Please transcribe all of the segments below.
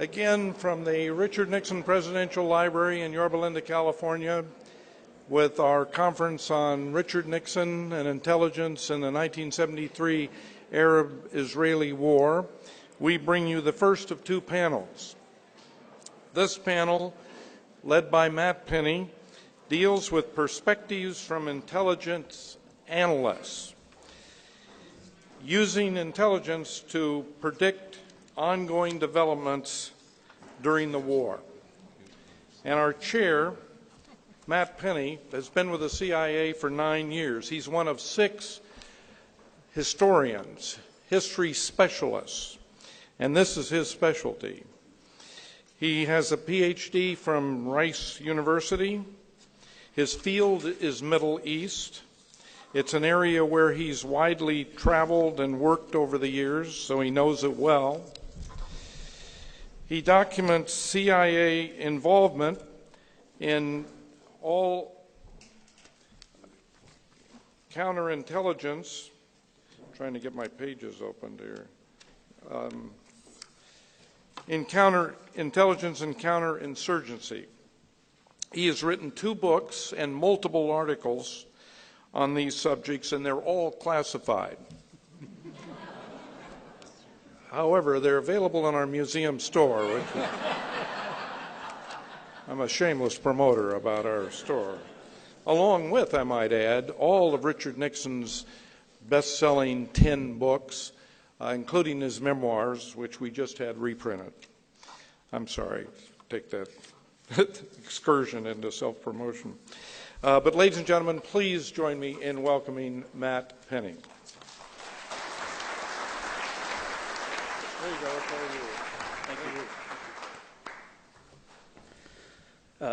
Again, from the Richard Nixon Presidential Library in Yorba Linda, California, with our conference on Richard Nixon and intelligence in the 1973 Arab-Israeli War, we bring you the first of two panels. This panel, led by Matt Penny, deals with perspectives from intelligence analysts, using intelligence to predict ongoing developments during the war. And our chair, Matt Penny, has been with the CIA for 9 years. He's one of 6 historians, history specialists, and this is his specialty. He has a PhD from Rice University. His field is Middle East. It's an area where he's widely traveled and worked over the years, so he knows it well. He documents CIA involvement in all counterintelligence. I'm trying to get my pages opened here. In counterintelligence and counterinsurgency. He has written 2 books and multiple articles on these subjects, and they're all classified. However, they're available in our museum store, which I'm a shameless promoter about our store. Along with, I might add, all of Richard Nixon's best-selling 10 books, including his memoirs, which we just had reprinted. I'm sorry, take that excursion into self-promotion. But ladies and gentlemen, please join me in welcoming Matt Penny. There you go.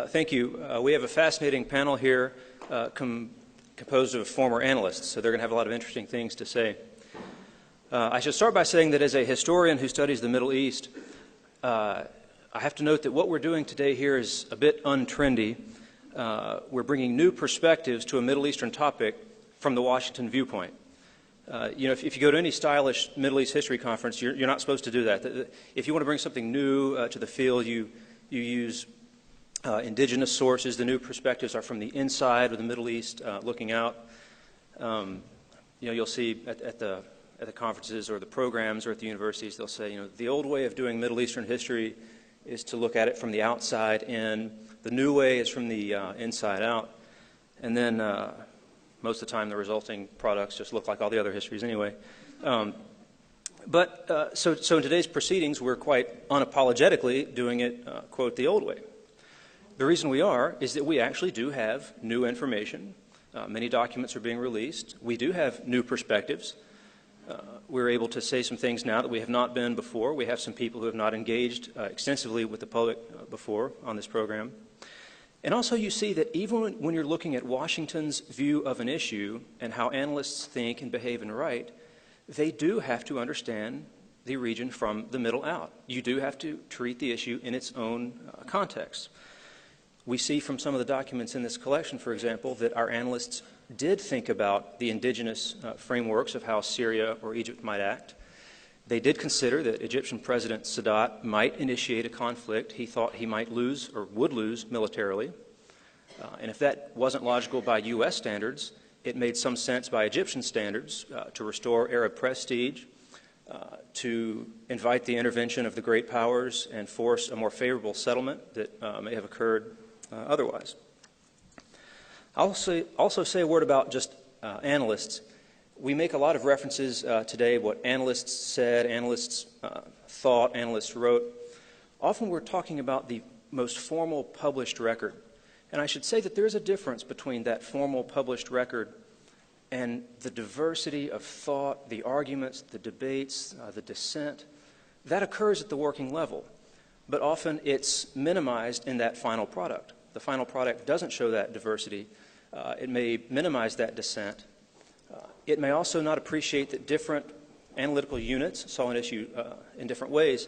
Thank you. We have a fascinating panel here composed of former analysts, so they're going to have a lot of interesting things to say. I should start by saying that as a historian who studies the Middle East, I have to note that what we're doing today here is a bit untrendy. We're bringing new perspectives to a Middle Eastern topic from the Washington viewpoint. If you go to any stylish Middle East history conference, you're not supposed to do that. If you want to bring something new to the field, you use indigenous sources. The new perspectives are from the inside of the Middle East, looking out. You'll see at the conferences or the programs or at the universities, they'll say, the old way of doing Middle Eastern history is to look at it from the outside in. The new way is from the inside out. And then most of the time the resulting products just look like all the other histories anyway. So in today's proceedings, we're quite unapologetically doing it, quote, the old way. The reason we are is that we actually do have new information. Many documents are being released. We do have new perspectives. We're able to say some things now that we have not been before. We have some people who have not engaged extensively with the public before on this program. And also you see that even when you're looking at Washington's view of an issue and how analysts think and behave and write, they do have to understand the region from the middle out. You do have to treat the issue in its own context. We see from some of the documents in this collection, for example, that our analysts did think about the indigenous frameworks of how Syria or Egypt might act. They did consider that Egyptian President Sadat might initiate a conflict he thought he might lose or would lose militarily. And if that wasn't logical by U.S. standards, it made some sense by Egyptian standards to restore Arab prestige, to invite the intervention of the great powers and force a more favorable settlement that may have occurred otherwise. I'll also say a word about just analysts. We make a lot of references today, what analysts said, analysts thought, analysts wrote. Often we're talking about the most formal published record. And I should say that there is a difference between that formal published record and the diversity of thought, the arguments, the debates, the dissent. That occurs at the working level, but often it's minimized in that final product. The final product doesn't show that diversity. It may minimize that dissent. It may also not appreciate that different analytical units saw an issue in different ways.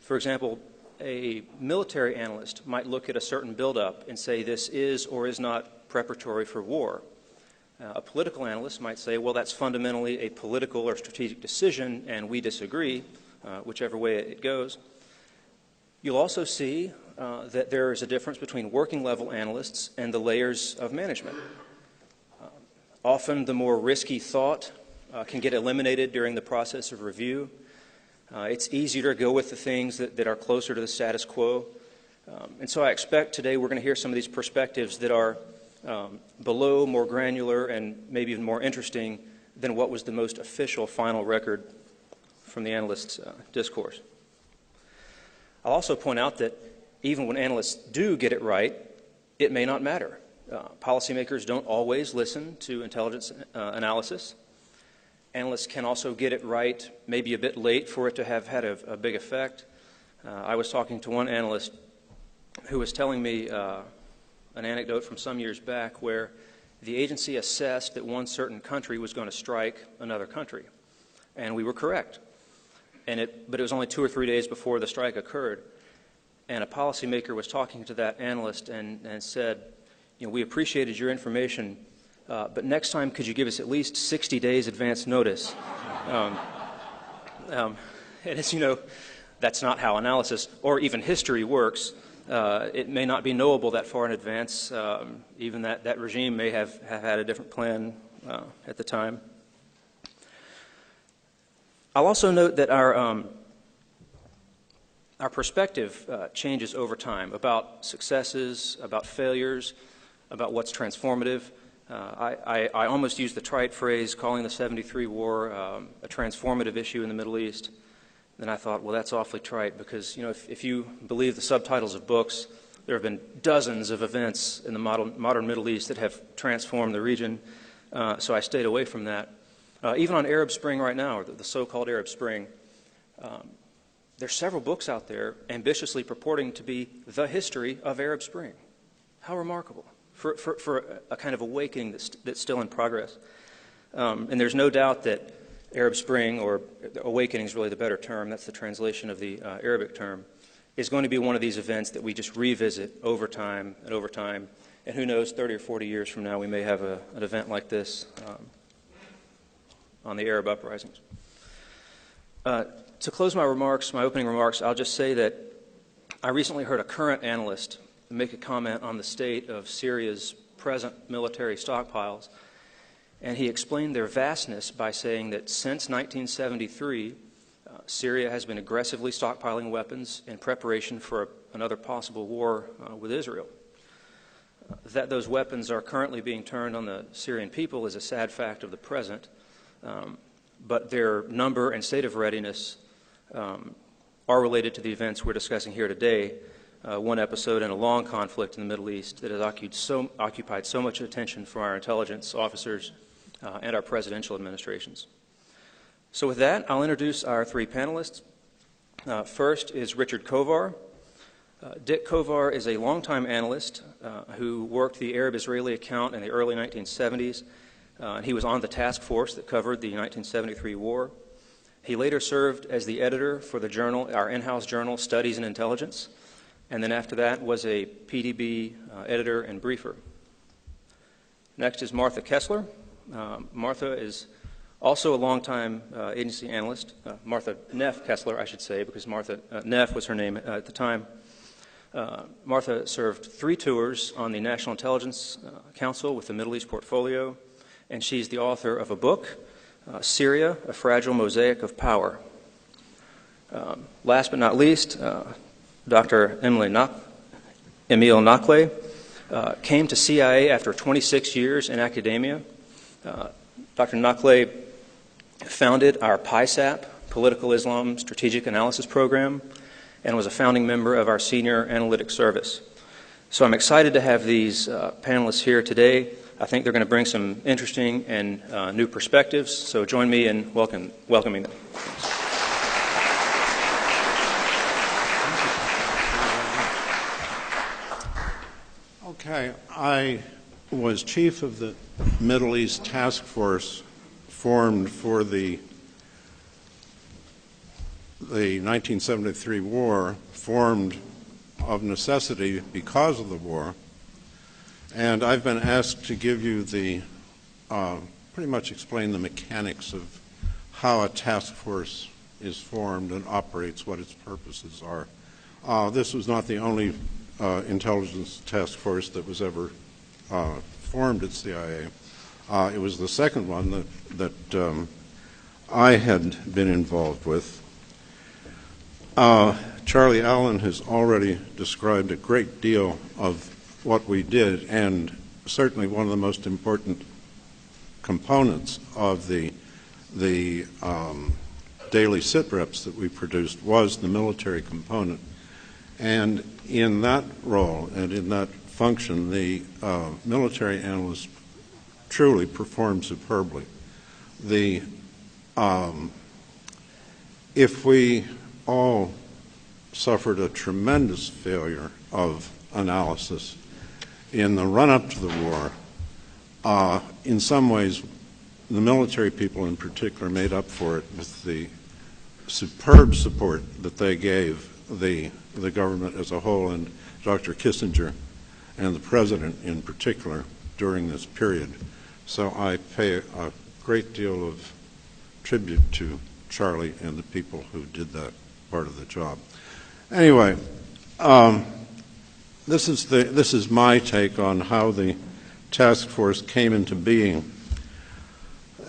For example, a military analyst might look at a certain buildup and say this is or is not preparatory for war. A political analyst might say, well, that's fundamentally a political or strategic decision, and we disagree, whichever way it goes. You'll also see that there is a difference between working level analysts and the layers of management. Often the more risky thought can get eliminated during the process of review. It's easier to go with the things that are closer to the status quo. And so I expect today we're going to hear some of these perspectives that are below, more granular, and maybe even more interesting than what was the most official final record from the analyst's discourse. I'll also point out that even when analysts do get it right, it may not matter. Policymakers don't always listen to intelligence analysis. Analysts can also get it right, maybe a bit late for it to have had a big effect. I was talking to one analyst who was telling me an anecdote from some years back where the agency assessed that one certain country was going to strike another country, and we were correct. But it was only 2 or 3 days before the strike occurred, and a policymaker was talking to that analyst and said, you know, we appreciated your information, but next time could you give us at least 60 days advance notice? And as you know, that's not how analysis or even history works. It may not be knowable that far in advance. Even that regime may have had a different plan at the time. I'll also note that our perspective changes over time about successes, about failures, about what's transformative. I almost used the trite phrase calling the '73 war a transformative issue in the Middle East. Then I thought, well, that's awfully trite because, you know, if you believe the subtitles of books, there have been dozens of events in the modern Middle East that have transformed the region. So I stayed away from that. Even on Arab Spring right now, or the so-called Arab Spring, there's several books out there ambitiously purporting to be the history of Arab Spring. How remarkable for a kind of awakening that's still in progress. And there's no doubt that Arab Spring, or awakening is really the better term, that's the translation of the Arabic term, is going to be one of these events that we just revisit over time and over time. And who knows, 30 or 40 years from now, we may have an event like this on the Arab uprisings. To close my opening remarks, I'll just say that I recently heard a current analyst make a comment on the state of Syria's present military stockpiles. And he explained their vastness by saying that since 1973, Syria has been aggressively stockpiling weapons in preparation for another possible war with Israel. That those weapons are currently being turned on the Syrian people is a sad fact of the present, but their number and state of readiness are related to the events we're discussing here today, one episode in a long conflict in the Middle East that has occupied so much attention from our intelligence officers and our presidential administrations. So with that, I'll introduce our three panelists. First is Richard Kovar. Dick Kovar is a longtime analyst who worked the Arab-Israeli account in the early 1970s. He was on the task force that covered the 1973 war. He later served as the editor for the journal, our in-house journal, Studies in Intelligence, and then after that was a PDB editor and briefer. Next is Martha Kessler. Martha is also a longtime agency analyst. Martha Neff Kessler, I should say, because Martha Neff was her name at the time. Martha served 3 tours on the National Intelligence Council with the Middle East portfolio, and she's the author of a book, Syria, A Fragile Mosaic of Power. Last but not least, Dr. Emil Nakle came to CIA after 26 years in academia. Dr. Nakle founded our PISAP, Political Islam Strategic Analysis Program, and was a founding member of our Senior Analytics Service. So I'm excited to have these panelists here today. I think they're going to bring some interesting and new perspectives, so join me in welcoming them. Okay, I was chief of the Middle East Task Force formed for the 1973 war, formed of necessity because of the war, and I've been asked to give you pretty much explain the mechanics of how a task force is formed and operates, what its purposes are. This was not the only intelligence task force that was ever formed at CIA. It was the second one that I had been involved with. Charlie Allen has already described a great deal of what we did, and certainly one of the most important components of the daily sit-reps that we produced was the military component. And in that role and in that function, the military analysts truly performed superbly. If we all suffered a tremendous failure of analysis in the run-up to the war, in some ways, the military people in particular made up for it with the superb support that they gave the government as a whole and Dr. Kissinger and the President in particular during this period. So I pay a great deal of tribute to Charlie and the people who did that part of the job. Anyway, this is my take on how the task force came into being.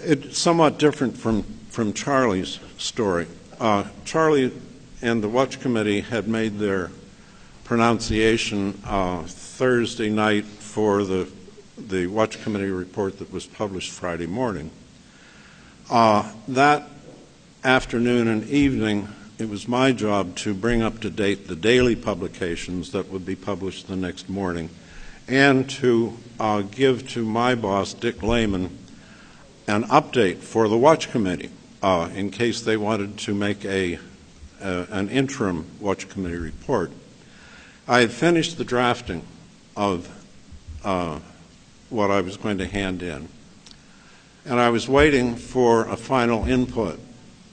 It's somewhat different from Charlie's story. Charlie and the Watch Committee had made their pronunciation Thursday night for the Watch Committee report that was published Friday morning. That afternoon and evening, it was my job to bring up to date the daily publications that would be published the next morning and to give to my boss, Dick Lehman, an update for the Watch Committee in case they wanted to make an interim Watch Committee report. I had finished the drafting of what I was going to hand in, and I was waiting for a final input,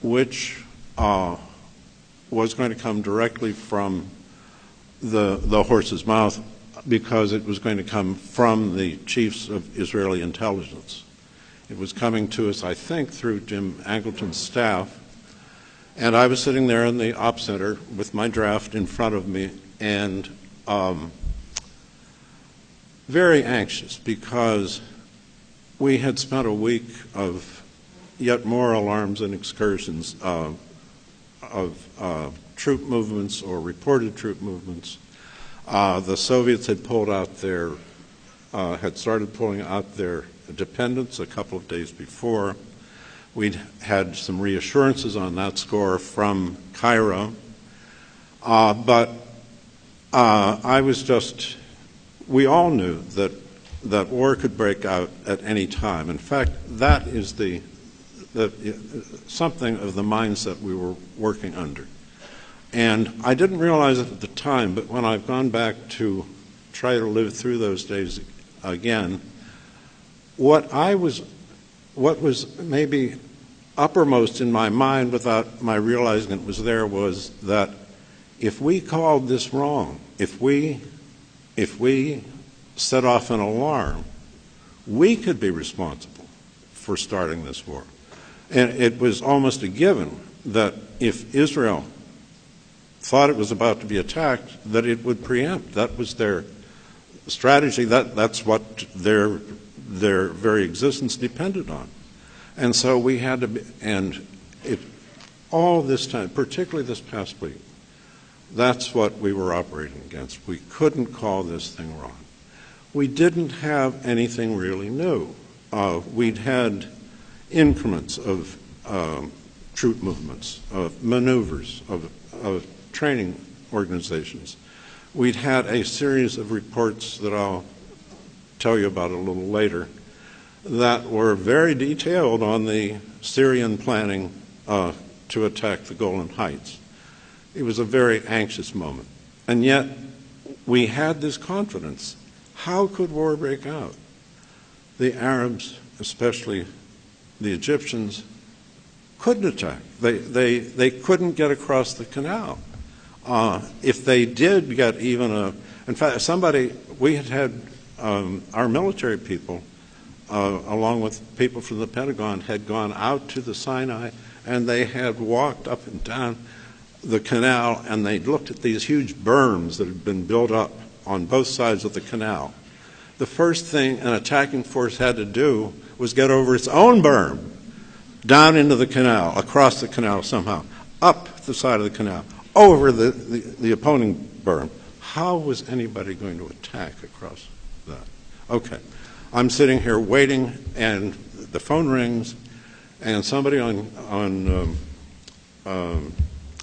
which was going to come directly from the horse's mouth because it was going to come from the chiefs of Israeli intelligence. It was coming to us, I think, through Jim Angleton's staff, and I was sitting there in the op center with my draft in front of me and very anxious because we had spent a week of yet more alarms and excursions of troop movements or reported troop movements. The Soviets had had started pulling out their dependents a couple of days before. We'd had some reassurances on that score from Cairo, but we all knew that war could break out at any time. In fact, that is something of the mindset we were working under. And I didn't realize it at the time, but when I've gone back to try to live through those days again, what was maybe uppermost in my mind without my realizing it was there was that if we called this wrong, if we set off an alarm, we could be responsible for starting this war. And it was almost a given that if Israel thought it was about to be attacked, that it would preempt. That was their strategy. That's what their very existence depended on. And so we had to be, all this time, particularly this past week, that's what we were operating against. We couldn't call this thing wrong. We didn't have anything really new. We'd had increments of troop movements, of maneuvers, of training organizations. We'd had a series of reports that I'll tell you about a little later that were very detailed on the Syrian planning to attack the Golan Heights. It was a very anxious moment. And yet, we had this confidence. How could war break out? The Arabs, especially the Egyptians, couldn't attack. They couldn't get across the canal. If they did get even in fact, we had our military people, along with people from the Pentagon, had gone out to the Sinai and they had walked up and down the canal, and they looked at these huge berms that had been built up on both sides of the canal. The first thing an attacking force had to do was get over its own berm, down into the canal, across the canal somehow, up the side of the canal, over the opposing berm. How was anybody going to attack across that? Okay. I'm sitting here waiting, and the phone rings, and somebody on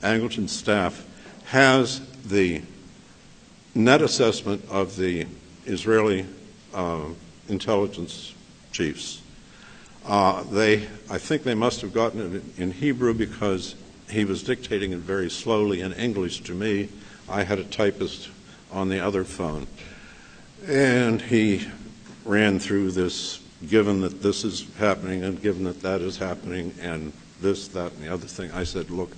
Angleton's staff has the net assessment of the Israeli intelligence chiefs. I think they must have gotten it in Hebrew because he was dictating it very slowly in English to me. I had a typist on the other phone. And he ran through this, given that this is happening and given that that is happening and this, that, and the other thing. I said, look,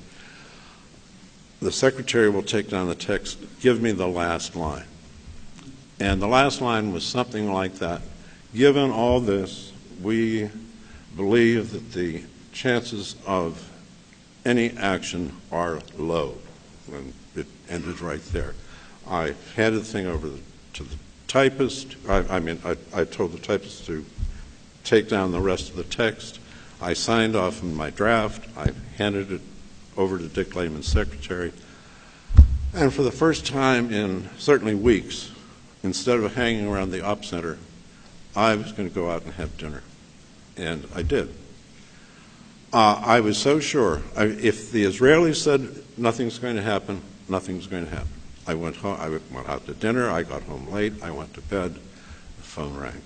the secretary will take down the text. Give me the last line. And the last line was something like that. Given all this, we believe that the chances of any action are low. And it ended right there. I handed the thing over to the typist. I told the typist to take down the rest of the text. I signed off on my draft. I handed it over to Dick Lehman's secretary. And for the first time in certainly weeks, instead of hanging around the op center, I was going to go out and have dinner. And I did. I was so sure. If the Israelis said nothing's going to happen, nothing's going to happen. I went home. I went out to dinner. I got home late. I went to bed. The phone rang.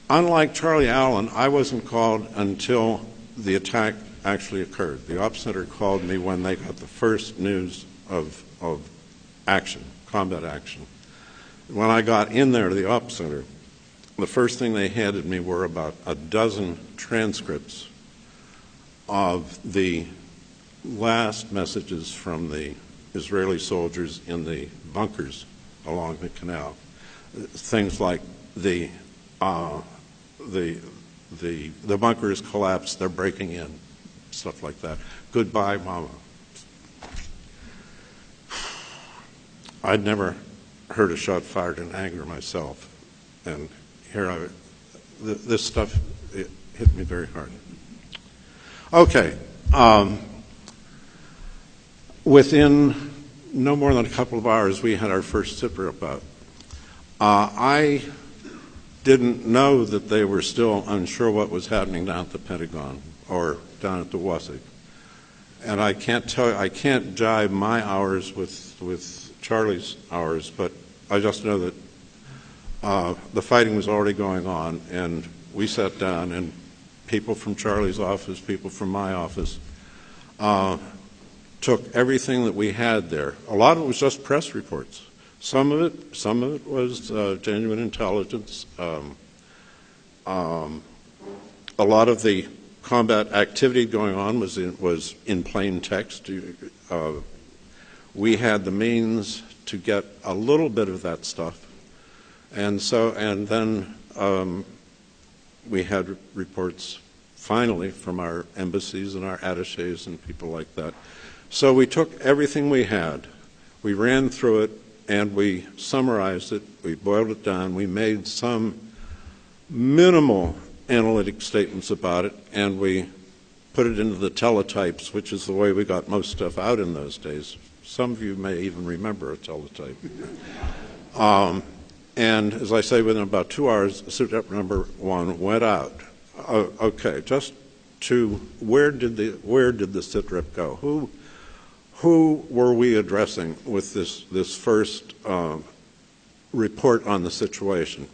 Unlike Charlie Allen, I wasn't called until the attack actually occurred. The op center called me when they got the first news of action, combat action. When I got in there to the op center, the first thing they handed me were about a dozen transcripts of the last messages from the Israeli soldiers in the bunkers along the canal. Things like the bunkers collapsed, they're breaking in, stuff like that. Goodbye, Mama. I'd never heard a shot fired in anger myself, and here this stuff, it hit me very hard. Okay. Within no more than a couple of hours, we had our first sit-rep out. I didn't know that they were still unsure what was happening down at the Pentagon or down at the Wasik. And I can't jive my hours with Charlie's hours, but I just know that the fighting was already going on, and we sat down, and people from Charlie's office, people from my office, took everything that we had there. A lot of it was just press reports. Some of it was genuine intelligence. A lot of the combat activity going on was in plain text. We had the means to get a little bit of that stuff, and then we had reports finally from our embassies and our attachés and people like that. So we took everything we had, we ran through it, and we summarized it, we boiled it down, we made some minimal analytic statements about it, and we put it into the teletypes, which is the way we got most stuff out in those days. Some of you may even remember a teletype. And as I say, within about 2 hours, sit-rep number 1 went out. Okay, just to where did the sit-rep go? Who were we addressing with this first report on the situation?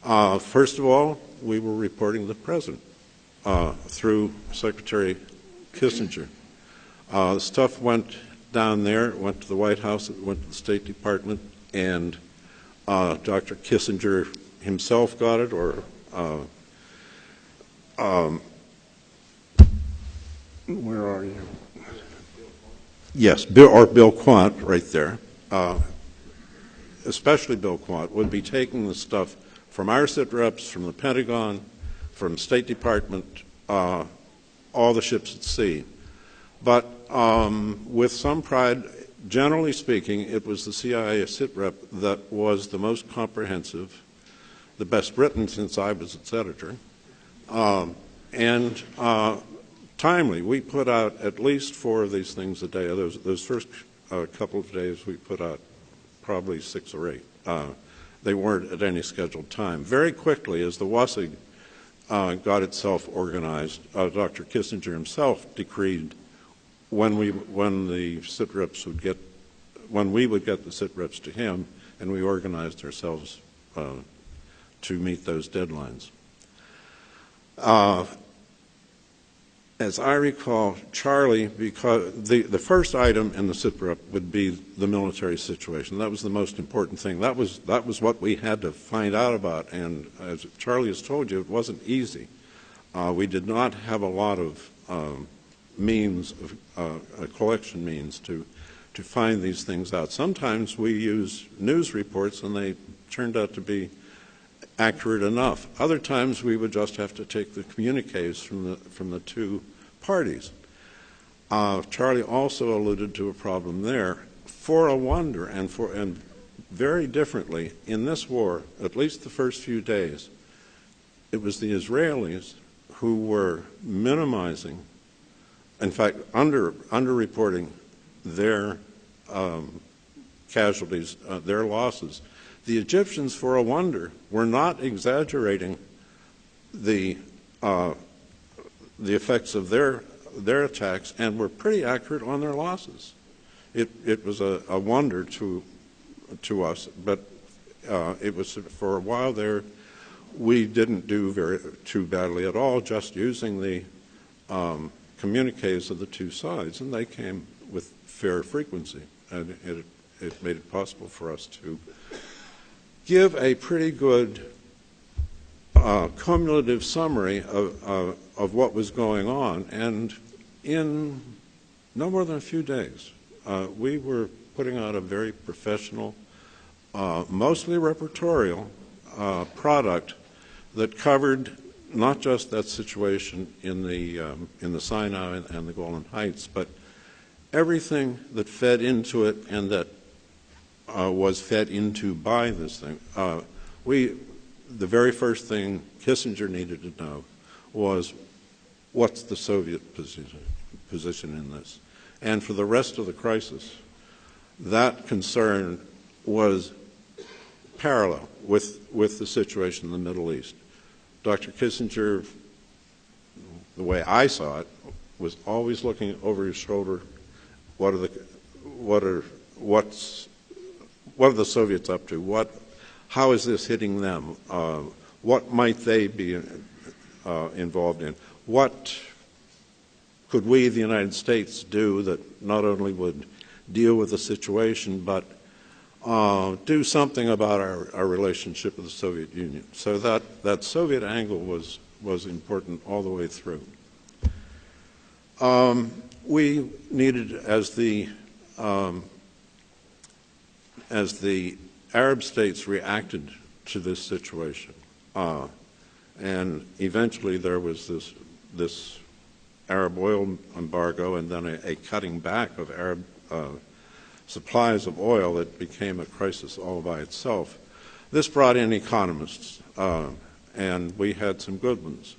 First of all, we were reporting the president through Secretary Kissinger. Stuff went down there, it went to the White House, it went to the State Department, and Dr. Kissinger himself got it, or where are you? Yes, Bill Quandt, right there. Especially Bill Quandt would be taking the stuff from our sit-reps, from the Pentagon, from State Department, all the ships at sea. But with some pride, generally speaking, it was the CIA sitrep that was the most comprehensive, the best written since I was its editor, and timely. We put out at least 4 of these things a day. Those first couple of days we put out probably 6 or 8. They weren't at any scheduled time. Very quickly, as the WASIG got itself organized, Dr. Kissinger himself decreed when we would get the sit-reps to him, and we organized ourselves to meet those deadlines. As I recall, Charlie, because the first item in the sit-rep would be the military situation. That was the most important thing. That was what we had to find out about, and as Charlie has told you, it wasn't easy. We did not have a lot of means, collection means to find these things out. Sometimes we use news reports and they turned out to be accurate enough. Other times we would just have to take the communiques from the 2 parties. Charlie also alluded to a problem there. For a wonder, and very differently, in this war, at least the first few days, it was the Israelis who were minimizing, in fact, underreporting their casualties, their losses. The Egyptians, for a wonder, were not exaggerating the effects of their attacks, and were pretty accurate on their losses. It was a wonder to us, but it was for a while there. We didn't do too badly at all, just using the communiques of the 2 sides, and they came with fair frequency, and it made it possible for us to give a pretty good cumulative summary of what was going on. And in no more than a few days, we were putting out a very professional, mostly repertorial product that covered not just that situation in the Sinai and the Golan Heights, but everything that fed into it and that was fed into by this thing. The very first thing Kissinger needed to know was, what's the Soviet position in this? And for the rest of the crisis, that concern was parallel with the situation in the Middle East. Dr. Kissinger, the way I saw it, was always looking over his shoulder. What are the Soviets up to? How is this hitting them? What might they be involved in? What could we, the United States, do that not only would deal with the situation, but do something about our relationship with the Soviet Union? So that Soviet angle was important all the way through. We needed, as the Arab states reacted to this situation, and eventually there was this Arab oil embargo, and then a cutting back of Arab supplies of oil that became a crisis all by itself. This brought in economists, and we had some good ones.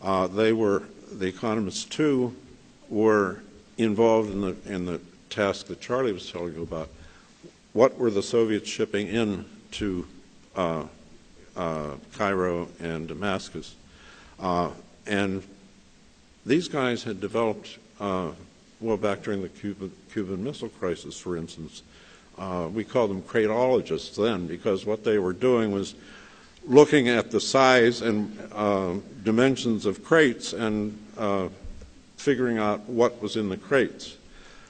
The economists too were involved in the task that Charlie was telling you about. What were the Soviets shipping in to Cairo and Damascus? And these guys had developed, well, back during the Cuban Missile Crisis, for instance, we called them cratologists then, because what they were doing was looking at the size and dimensions of crates and figuring out what was in the crates.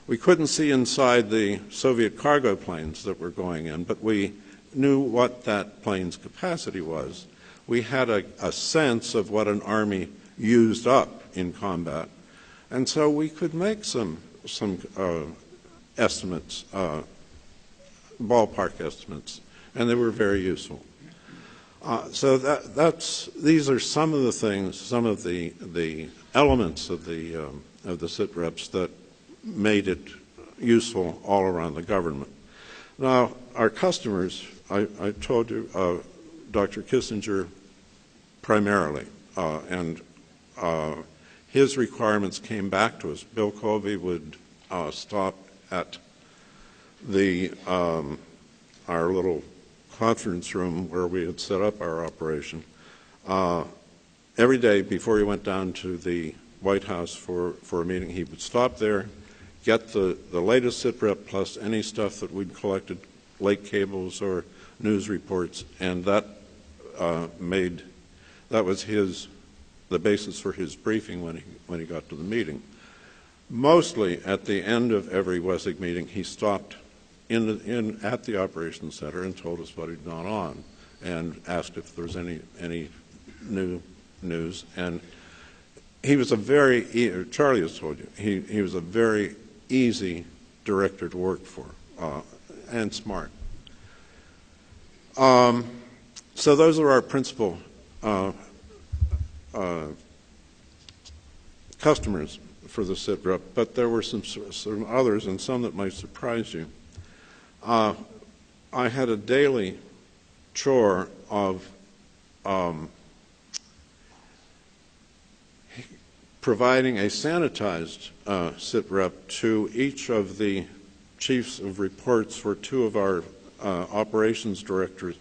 We couldn't see inside the Soviet cargo planes that were going in, but we knew what that plane's capacity was. We had a sense of what an army used up in combat, and so we could make some estimates, ballpark estimates, and they were very useful. So these are some of the things, some of the elements of the SITREPs that made it useful all around the government. Now, our customers, I told you, Dr. Kissinger primarily, and his requirements came back to us. Bill Colby would stop at the our little conference room where we had set up our operation every day before he went down to the White House for a meeting. He would stop there, get the latest SITREP plus any stuff that we'd collected, lake cables or news reports, and that was the basis for his briefing when he got to the meeting. Mostly at the end of every WESIG meeting, he stopped at the operations center and told us what had gone on and asked if there was any new news. And he was Charlie has told you, he was a very easy director to work for, and smart. So those are our principal customers for the SITREP, but there were some others and some that might surprise you. I had a daily chore of providing a sanitized SITREP to each of the chiefs of reports for two of our operations directors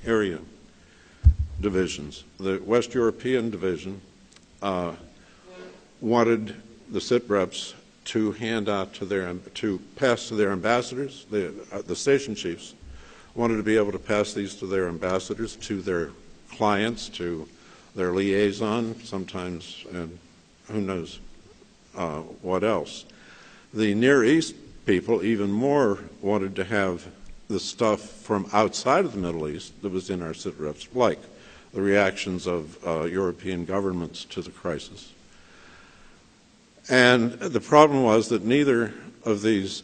area divisions. The West European division wanted the SITREPs to hand out to pass to their ambassadors. The station chiefs wanted to be able to pass these to their ambassadors, to their clients, to their liaison, sometimes, and who knows what else. The Near East people even more wanted to have the stuff from outside of the Middle East that was in our SITREPs, like the reactions of European governments to the crisis. And the problem was that neither of these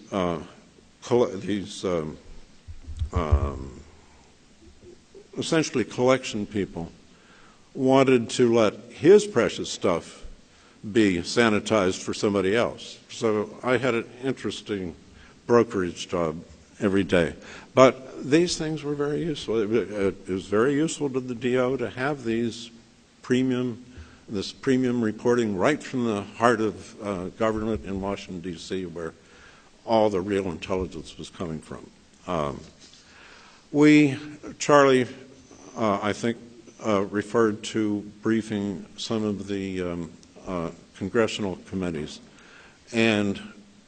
essentially collection people wanted to let his precious stuff be sanitized for somebody else. So I had an interesting brokerage job every day. But these things were very useful. It was very useful to the DO to have this premium reporting right from the heart of government in Washington, D.C., where all the real intelligence was coming from. Charlie, I think, referred to briefing some of the congressional committees, and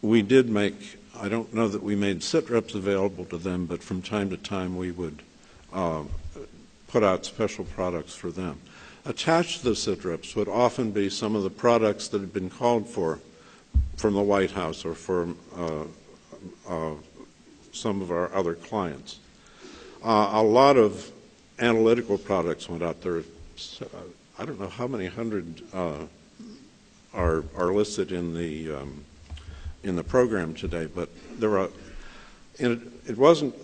we did make, I don't know that we made SITREPs available to them, but from time to time we would put out special products for them. Attached to the SITREPs would often be some of the products that had been called for from the White House or from some of our other clients. A lot of analytical products went out there. I don't know how many hundred are listed in the program today, but it wasn't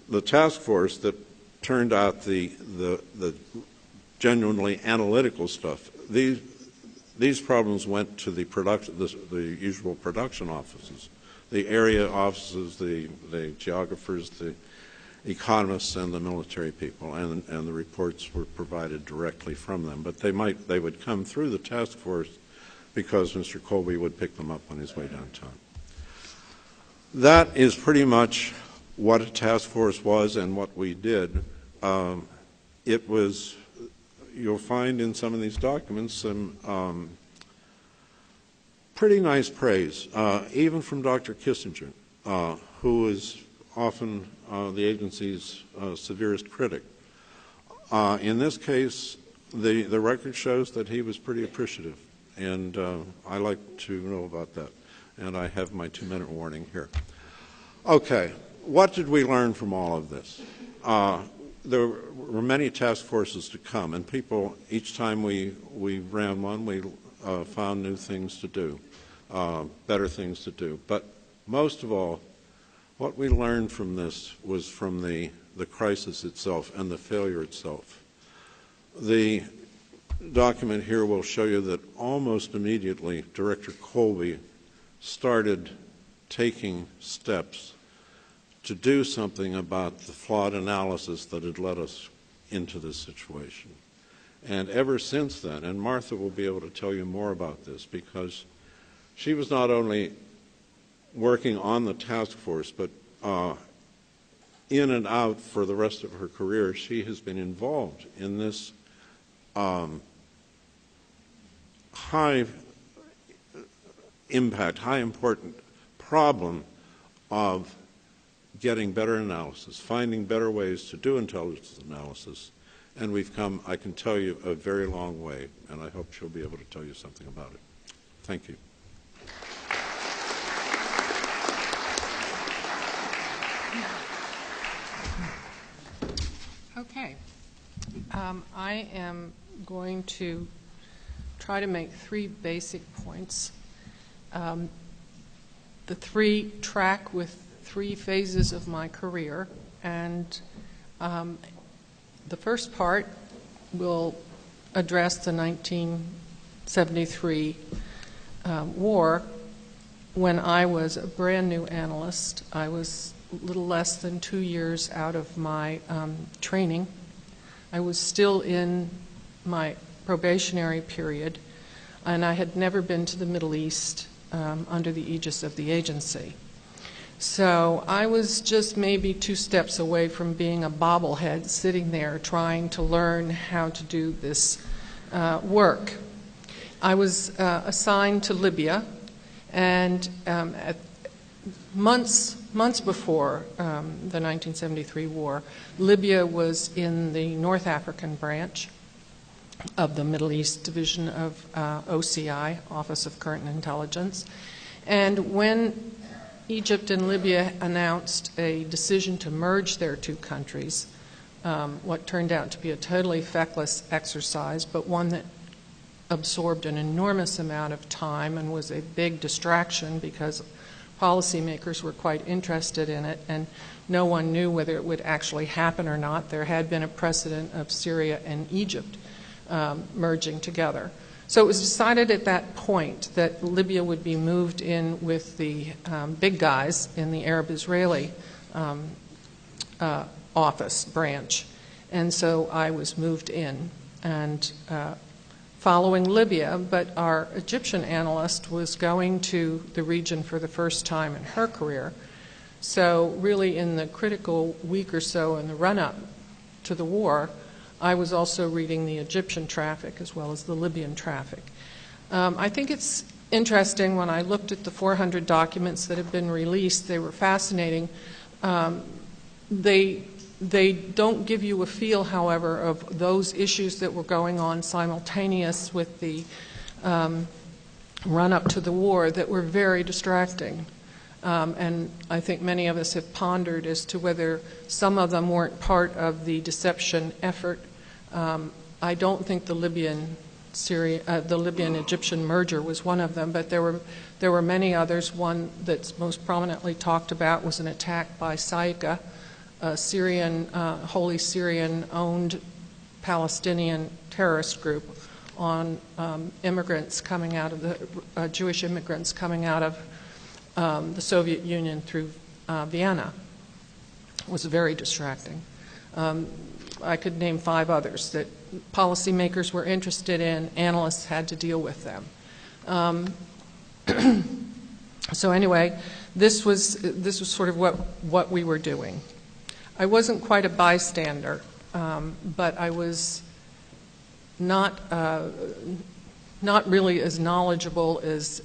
the task force that turned out the genuinely analytical stuff. These problems went to the usual production offices, the area offices, the geographers, the economists, and the military people, and the reports were provided directly from them. But they would come through the task force because Mr. Colby would pick them up on his way downtown. That is pretty much what a task force was and what we did. It was, you'll find in some of these documents some pretty nice praise, even from Dr. Kissinger, who is often the agency's severest critic. In this case, the record shows that he was pretty appreciative, and I like to know about that. And I have my 2-minute warning here. Okay, what did we learn from all of this? There were many task forces to come, and people, each time we ran one, we found new things to do, better things to do. But most of all, what we learned from this was from the crisis itself and the failure itself. The document here will show you that almost immediately Director Colby started taking steps to do something about the flawed analysis that had led us into this situation. And ever since then, and Martha will be able to tell you more about this, because she was not only working on the task force, but in and out for the rest of her career, she has been involved in this high impact, high important problem of getting better analysis, finding better ways to do intelligence analysis. And we've come, I can tell you, a very long way, and I hope she'll be able to tell you something about it. Thank you. Okay. I am going to try to make 3 basic points. The 3 track with 3 phases of my career, and the first part will address the 1973 war. When I was a brand new analyst, I was a little less than 2 years out of my training. I was still in my probationary period, and I had never been to the Middle East under the aegis of the agency. So I was just maybe 2 steps away from being a bobblehead sitting there trying to learn how to do this work. I was assigned to Libya, and at months before the 1973 war, Libya was in the North African branch of the Middle East Division of OCI, Office of Current Intelligence. And when Egypt and Libya announced a decision to merge their 2 countries, what turned out to be a totally feckless exercise, but one that absorbed an enormous amount of time and was a big distraction because policymakers were quite interested in it, and no one knew whether it would actually happen or not. There had been a precedent of Syria and Egypt merging together. So it was decided at that point that Libya would be moved in with the big guys in the Arab-Israeli office branch. And so I was moved in and following Libya, but our Egyptian analyst was going to the region for the first time in her career. So really in the critical week or so in the run-up to the war, I was also reading the Egyptian traffic as well as the Libyan traffic. I think it's interesting when I looked at the 400 documents that have been released, they were fascinating. They don't give you a feel, however, of those issues that were going on simultaneous with the run-up to the war that were very distracting. And I think many of us have pondered as to whether some of them weren't part of the deception effort. I don't think the Libyan-Egyptian merger was one of them, but there were many others. One that's most prominently talked about was an attack by Saika, a Syrian, wholly Syrian-owned Palestinian terrorist group, on immigrants coming out of the Jewish immigrants coming out of the Soviet Union through Vienna. It was very distracting. I could name 5 others that policymakers were interested in, analysts had to deal with them. So anyway, this was sort of what we were doing. I wasn't quite a bystander, but I was not really as knowledgeable as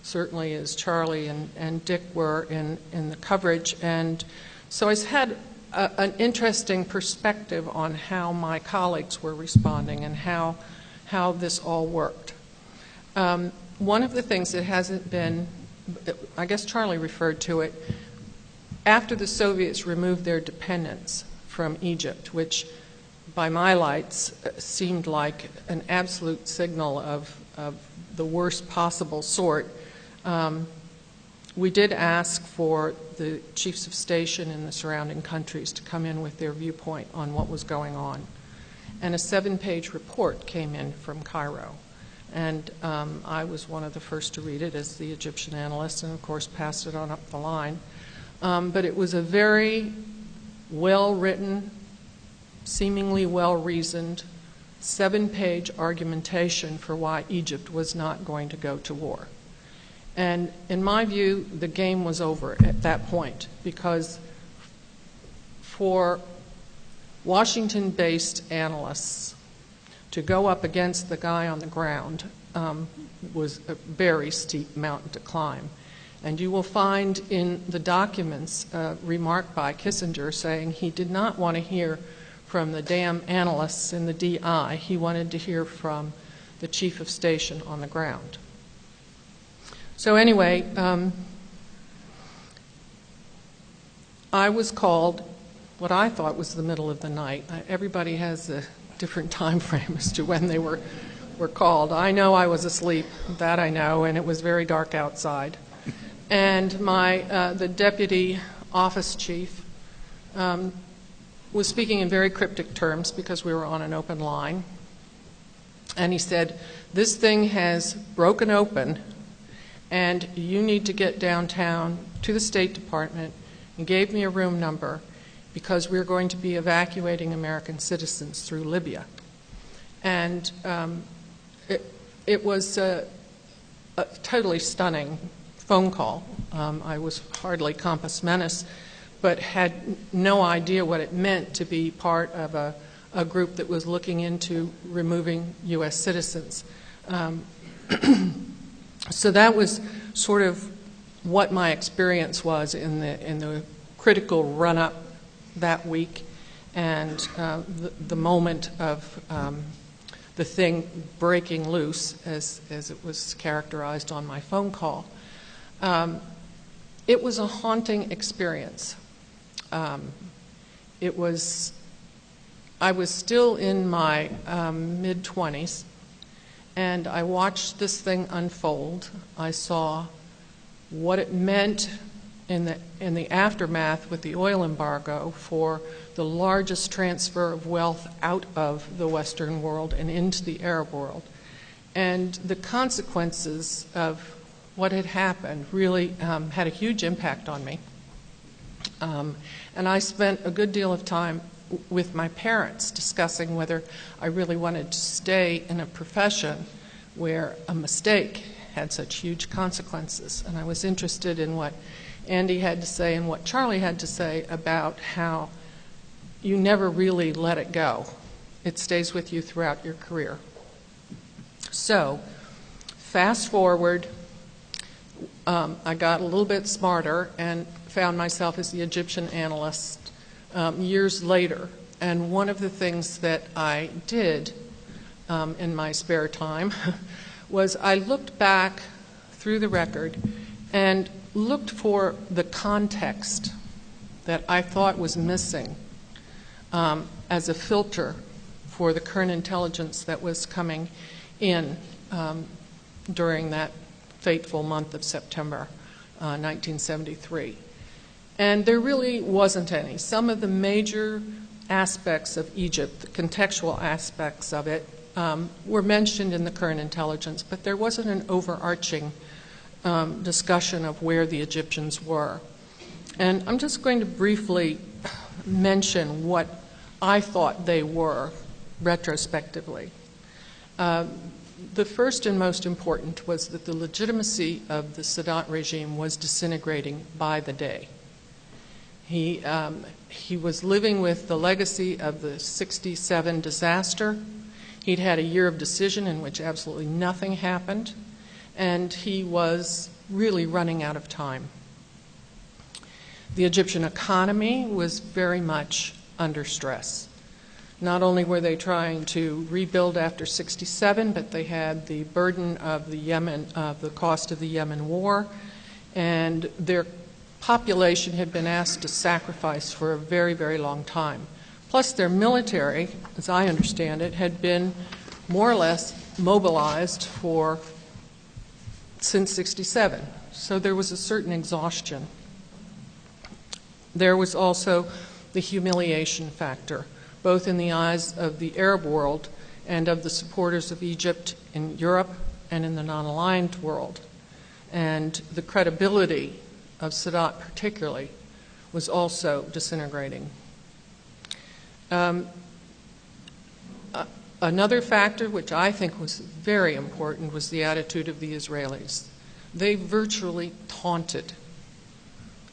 certainly as Charlie and Dick were in the coverage. And so I had an interesting perspective on how my colleagues were responding and how this all worked. One of the things that hasn't been, I guess Charlie referred to it, after the Soviets removed their dependence from Egypt, which by my lights seemed like an absolute signal of the worst possible sort, we did ask for the chiefs of station in the surrounding countries to come in with their viewpoint on what was going on. and a 7-page report came in from Cairo. And I was one of the first to read it as the Egyptian analyst, and of course passed it on up the line. But it was a very well-written, seemingly well-reasoned, 7-page argumentation for why Egypt was not going to go to war. And in my view, the game was over at that point, because for Washington-based analysts to go up against the guy on the ground was a very steep mountain to climb. And you will find in the documents a remark by Kissinger saying he did not want to hear from the damn analysts in the DI. He wanted to hear from the chief of station on the ground. So anyway, I was called what I thought was the middle of the night. Everybody has a different time frame as to when they were called. I know I was asleep, that I know, and it was very dark outside. And the deputy office chief was speaking in very cryptic terms because we were on an open line. And he said, "This thing has broken open, and you need to get downtown to the State Department," and gave me a room number because we're going to be evacuating American citizens through Libya. And it was a totally stunning phone call. I was hardly compos mentis, but had no idea what it meant to be part of a group that was looking into removing U.S. citizens. So that was sort of what my experience was in the critical run-up that week, and the moment of the thing breaking loose, as it was characterized on my phone call. It was a haunting experience. I was still in my mid-20s, and I watched this thing unfold. I saw what it meant in the aftermath with the oil embargo for the largest transfer of wealth out of the Western world and into the Arab world. And the consequences of what had happened really had a huge impact on me. And I spent a good deal of time with my parents discussing whether I really wanted to stay in a profession where a mistake had such huge consequences. And I was interested in what Andy had to say and what Charlie had to say about how you never really let it go. It stays with you throughout your career. So, fast forward, I got a little bit smarter and found myself as the Egyptian analyst years later. And one of the things that I did in my spare time was I looked back through the record and looked for the context that I thought was missing as a filter for the current intelligence that was coming in during that fateful month of September 1973. And there really wasn't any. Some of the major aspects of Egypt, the contextual aspects of it, were mentioned in the current intelligence, but there wasn't an overarching discussion of where the Egyptians were. And I'm just going to briefly mention what I thought they were retrospectively. The first and most important was that the legitimacy of the Sadat regime was disintegrating by the day. He was living with the legacy of the '67 disaster. He'd had a year of decision in which absolutely nothing happened, and he was really running out of time. The Egyptian economy was very much under stress. Not only were they trying to rebuild after '67, but they had the burden of the cost of the Yemen war, and their population had been asked to sacrifice for a very, very long time. Plus their military, as I understand it, had been more or less mobilized since '67. So there was a certain exhaustion. There was also the humiliation factor both in the eyes of the Arab world and of the supporters of Egypt in Europe and in the non-aligned world. And the credibility of Sadat particularly was also disintegrating. Another factor which I think was very important was the attitude of the Israelis. They virtually taunted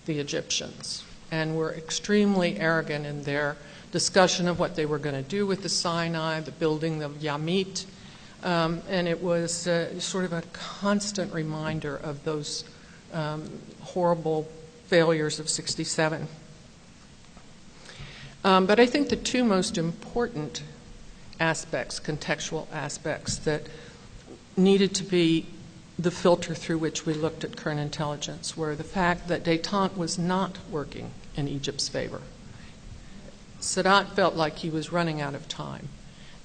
the Egyptians and were extremely arrogant in their discussion of what they were going to do with the Sinai, the building of Yamit, and it was sort of a constant reminder of those horrible failures of '67. But I think the two most important aspects, contextual aspects, that needed to be the filter through which we looked at current intelligence were the fact that détente was not working in Egypt's favor. Sadat felt like he was running out of time.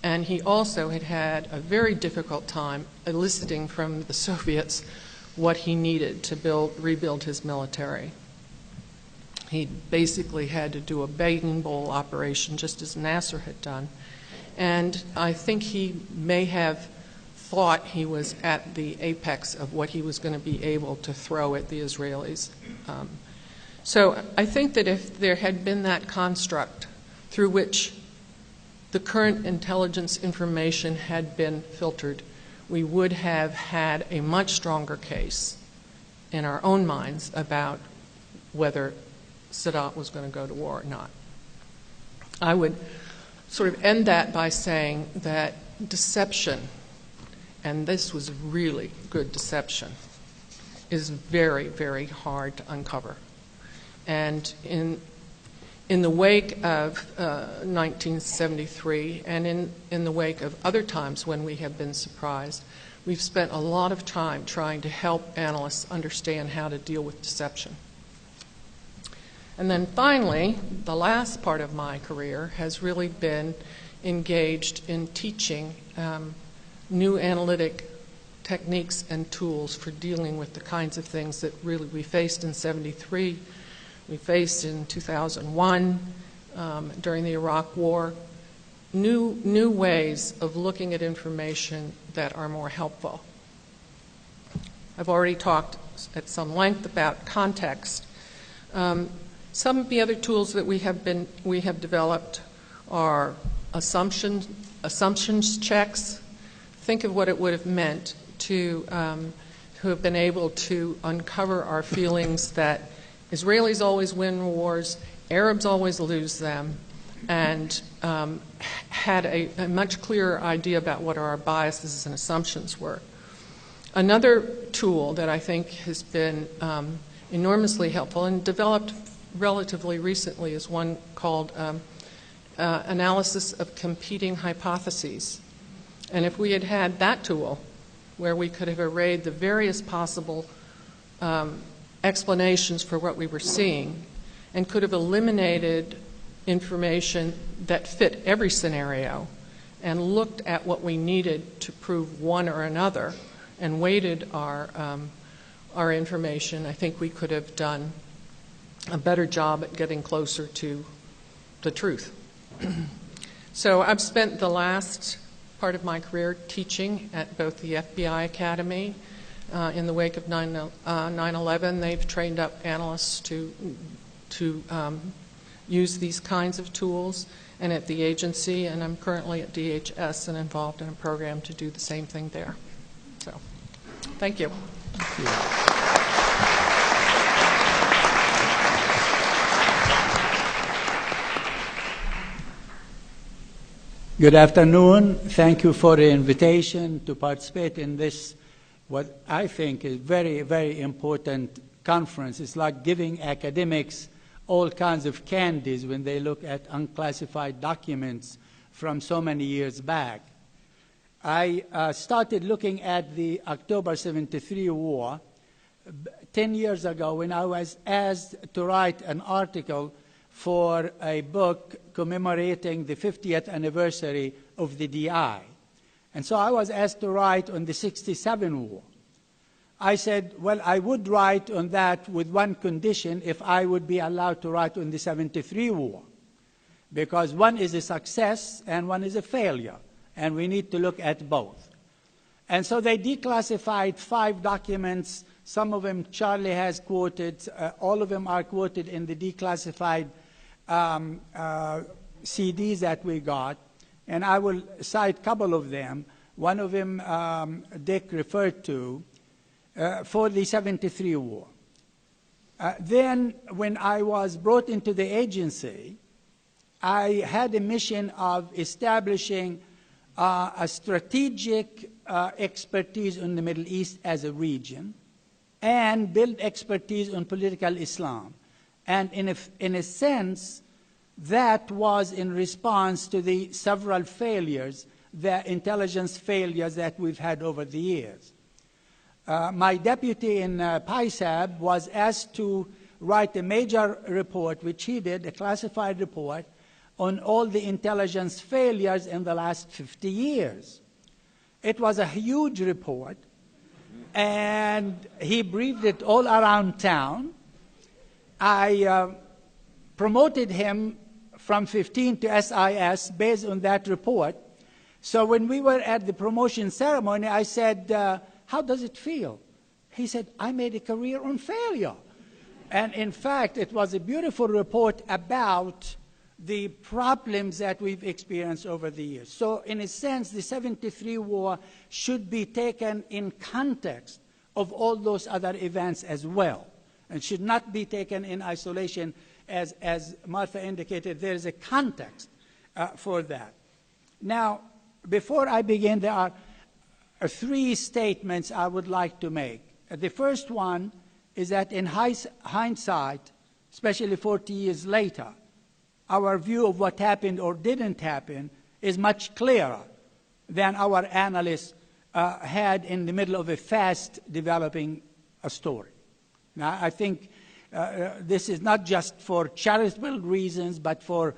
And he also had had a very difficult time eliciting from the Soviets what he needed to rebuild his military. He basically had to do a begging bowl operation, just as Nasser had done. And I think he may have thought he was at the apex of what he was going to be able to throw at the Israelis. So I think that if there had been that construct through which the current intelligence information had been filtered, we would have had a much stronger case in our own minds about whether Sadat was going to go to war or not. I would sort of end that by saying that deception, and this was really good deception, is very, very hard to uncover. And in the wake of 1973 and in the wake of other times when we have been surprised, we've spent a lot of time trying to help analysts understand how to deal with deception. And then finally, the last part of my career has really been engaged in teaching new analytic techniques and tools for dealing with the kinds of things that really we faced in '73, we faced in 2001 during the Iraq War, new ways of looking at information that are more helpful. I've already talked at some length about context. Some of the other tools that we have developed are assumptions checks. Think of what it would have meant to have been able to uncover our feelings that Israelis always win wars, Arabs always lose them, and had a much clearer idea about what our biases and assumptions were. Another tool that I think has been enormously helpful and developed relatively recently is one called Analysis of Competing Hypotheses. And if we had had that tool, where we could have arrayed the various possible explanations for what we were seeing and could have eliminated information that fit every scenario and looked at what we needed to prove one or another and weighted our information, I think we could have done a better job at getting closer to the truth. So I've spent the last part of my career teaching at both the FBI Academy. In the wake of 9/11, they've trained up analysts to use these kinds of tools, and at the agency, and I'm currently at DHS and involved in a program to do the same thing there. So, thank you. Thank you. Good afternoon. Thank you for the invitation to participate in this, what I think is very, very important conference. It's like giving academics all kinds of candies when they look at unclassified documents from so many years back. I started looking at the October '73 war 10 years ago when I was asked to write an article for a book commemorating the 50th anniversary of the DI. And so I was asked to write on the '67 war. I said, well, I would write on that with one condition, if I would be allowed to write on the '73 war. because one is a success and one is a failure, and we need to look at both. And so they declassified 5 documents. Some of them Charlie has quoted. All of them are quoted in the declassified CDs that we got. And I will cite a couple of them. One of them Dick referred to for the 73 war. Then when I was brought into the agency, I had a mission of establishing a strategic expertise in the Middle East as a region and build expertise on political Islam. And in a sense, that was in response to the several failures, the intelligence failures that we've had over the years. My deputy in PISAB was asked to write a major report, which he did, a classified report, on all the intelligence failures in the last 50 years. It was a huge report, and he briefed it all around town. I promoted him from 15 to SIS based on that report. So when we were at the promotion ceremony, I said, how does it feel? He said, I made a career on failure. And in fact, it was a beautiful report about the problems that we've experienced over the years. So in a sense, the 73 war should be taken in context of all those other events as well, and should not be taken in isolation. As Martha indicated, there is a context for that. Now, before I begin, there are 3 statements I would like to make. The first one is that in hindsight, especially 40 years later, our view of what happened or didn't happen is much clearer than our analysts had in the middle of a fast developing story. Now, I think this is not just for charitable reasons, but for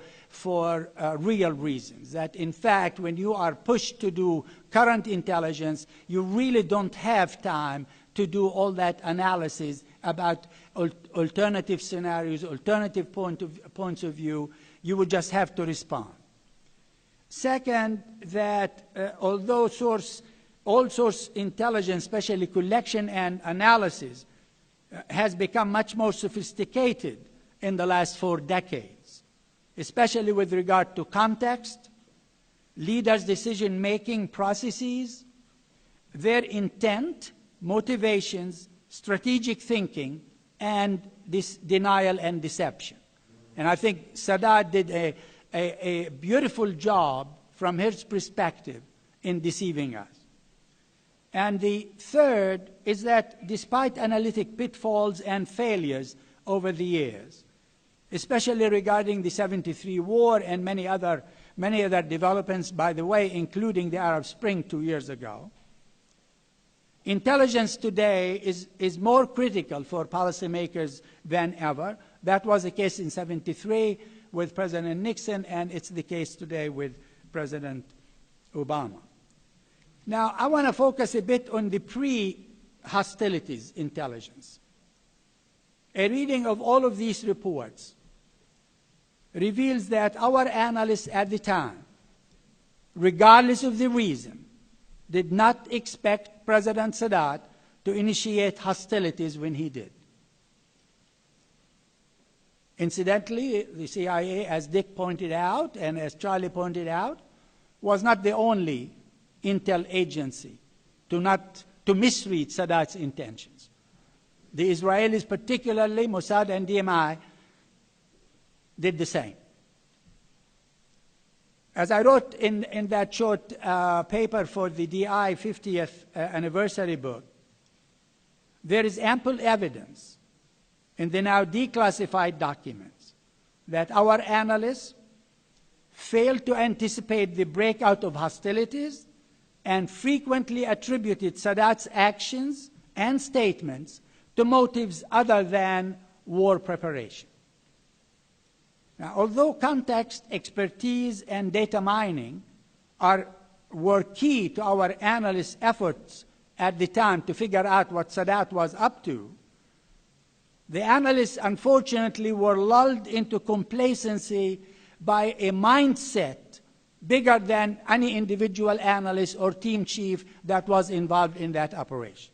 real reasons. That, in fact, when you are pushed to do current intelligence, you really don't have time to do all that analysis about alternative scenarios, alternative points of view. You would just have to respond. Second, that although all source intelligence, especially collection and analysis, has become much more sophisticated in the last 4 decades, especially with regard to context, leaders' decision-making processes, their intent, motivations, strategic thinking, and this denial and deception. And I think Sadat did a beautiful job from his perspective in deceiving us. And the third is that despite analytic pitfalls and failures over the years, especially regarding the 73 war and many other developments, by the way, including the Arab Spring 2 years ago, intelligence today is more critical for policymakers than ever. That was the case in 73 with President Nixon, and it's the case today with President Obama. Now, I want to focus a bit on the pre-hostilities intelligence. A reading of all of these reports reveals that our analysts at the time, regardless of the reason, did not expect President Sadat to initiate hostilities when he did. Incidentally, the CIA, as Dick pointed out and as Charlie pointed out, was not the only intel agency to misread Sadat's intentions. The Israelis, particularly Mossad and DMI, did the same. As I wrote in that short paper for the DI 50th anniversary book, there is ample evidence in the now declassified documents that our analysts failed to anticipate the breakout of hostilities and frequently attributed Sadat's actions and statements to motives other than war preparation. Now, although context, expertise, and data mining were key to our analysts' efforts at the time to figure out what Sadat was up to, the analysts, unfortunately, were lulled into complacency by a mindset bigger than any individual analyst or team chief that was involved in that operation.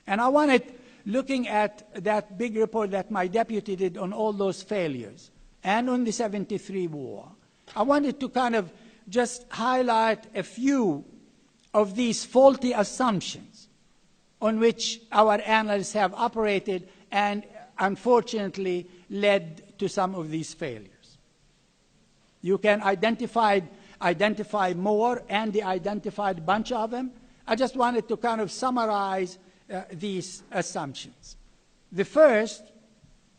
And I wanted, looking at that big report that my deputy did on all those failures and on the 73 war, I wanted to kind of just highlight a few of these faulty assumptions on which our analysts have operated and unfortunately led to some of these failures. You can identify more, and they identified a bunch of them. I just wanted to kind of summarize these assumptions. The first,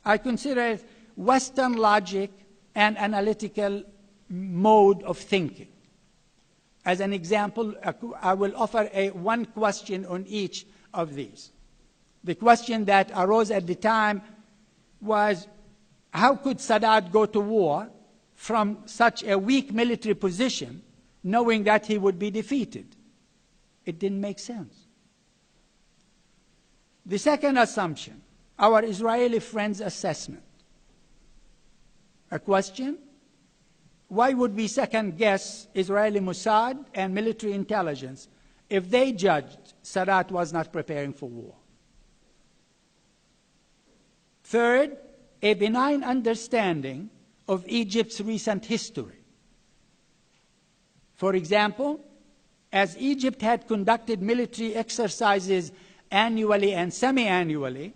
I consider Western logic and analytical mode of thinking. As an example, I will offer one question on each of these. The question that arose at the time was, how could Sadat go to war from such a weak military position, knowing that he would be defeated? It didn't make sense. The second assumption, our Israeli friends' assessment. A question, why would we second-guess Israeli Mossad and military intelligence if they judged Sadat was not preparing for war? Third, a benign understanding of Egypt's recent history. For example, as Egypt had conducted military exercises annually and semi-annually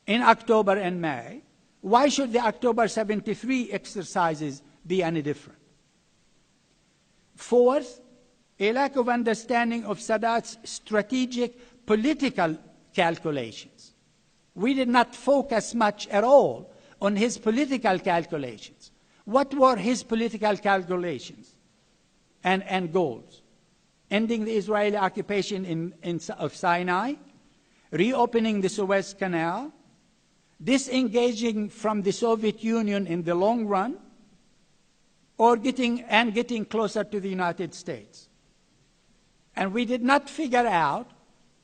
in October and May, why should the October 73 exercises be any different? Fourth, a lack of understanding of Sadat's strategic political calculations. We did not focus much at all on his political calculations. What were his political calculations and goals? Ending the Israeli occupation of Sinai, reopening the Suez Canal, disengaging from the Soviet Union in the long run, or getting closer to the United States. And we did not figure out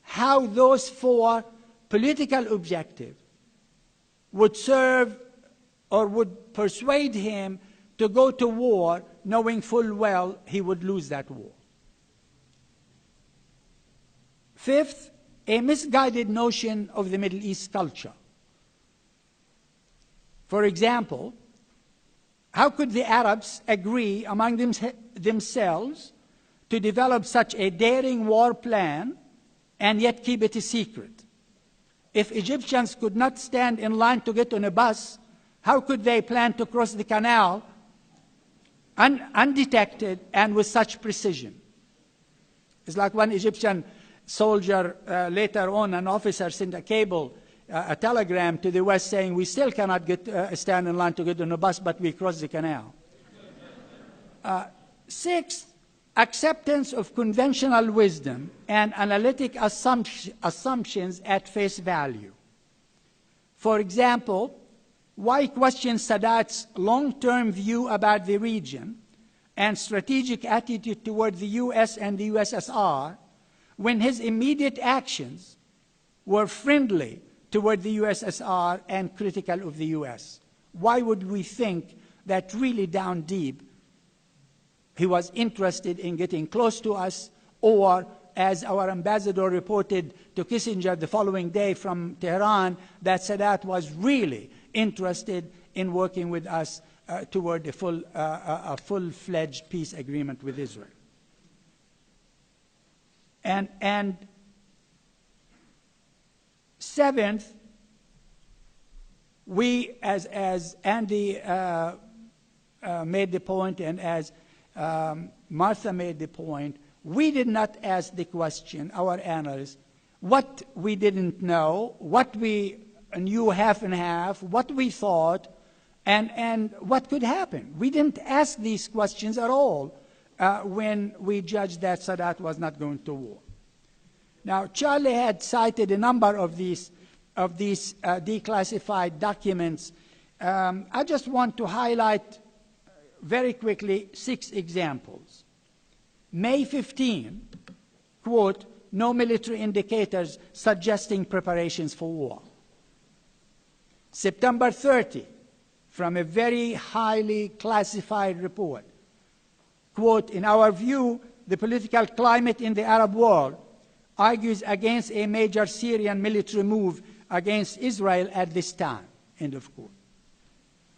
how those four political objectives would serve or would persuade him to go to war, knowing full well he would lose that war. Fifth, a misguided notion of the Middle East culture. For example, how could the Arabs agree among themselves to develop such a daring war plan and yet keep it a secret? If Egyptians could not stand in line to get on a bus, how could they plan to cross the canal undetected and with such precision? It's like one Egyptian soldier, later on, an officer sent a telegram to the West saying, we still cannot stand in line to get on a bus, but we cross the canal. Sixth, acceptance of conventional wisdom and analytic assumptions at face value. For example, why question Sadat's long-term view about the region and strategic attitude toward the U.S. and the USSR when his immediate actions were friendly toward the USSR and critical of the U.S.? Why would we think that really down deep he was interested in getting close to us, or, as our ambassador reported to Kissinger the following day from Tehran, that Sadat was really interested in working with us toward a full-fledged peace agreement with Israel? And seventh, we, as Andy made the point and as Martha made the point, we did not ask the question, our analysts, what we didn't know, what we knew half and half, what we thought, and what could happen. We didn't ask these questions at all when we judged that Sadat was not going to war. Now, Charlie had cited a number of these declassified documents. I just want to highlight very quickly 6 examples. May 15, quote, no military indicators suggesting preparations for war. September 30, from a very highly classified report. Quote, in our view, the political climate in the Arab world argues against a major Syrian military move against Israel at this time, end of quote.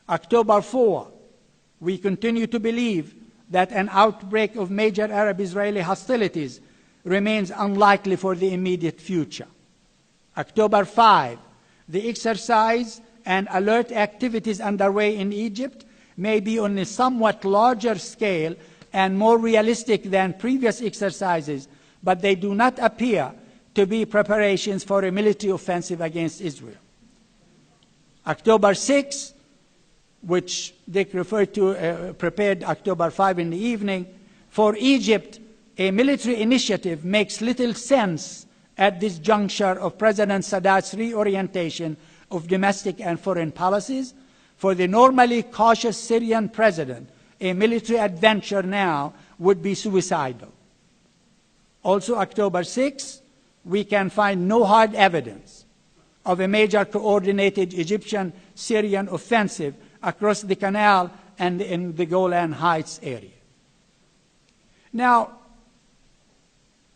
October 4, we continue to believe that an outbreak of major Arab-Israeli hostilities remains unlikely for the immediate future. October 5, the exercise and alert activities underway in Egypt may be on a somewhat larger scale and more realistic than previous exercises, but they do not appear to be preparations for a military offensive against Israel. October 6, which Dick referred to, prepared October 5 in the evening, for Egypt, a military initiative makes little sense at this juncture of President Sadat's reorientation of domestic and foreign policies. For the normally cautious Syrian president, a military adventure now would be suicidal. Also, October 6, we can find no hard evidence of a major coordinated Egyptian-Syrian offensive across the canal and in the Golan Heights area. Now,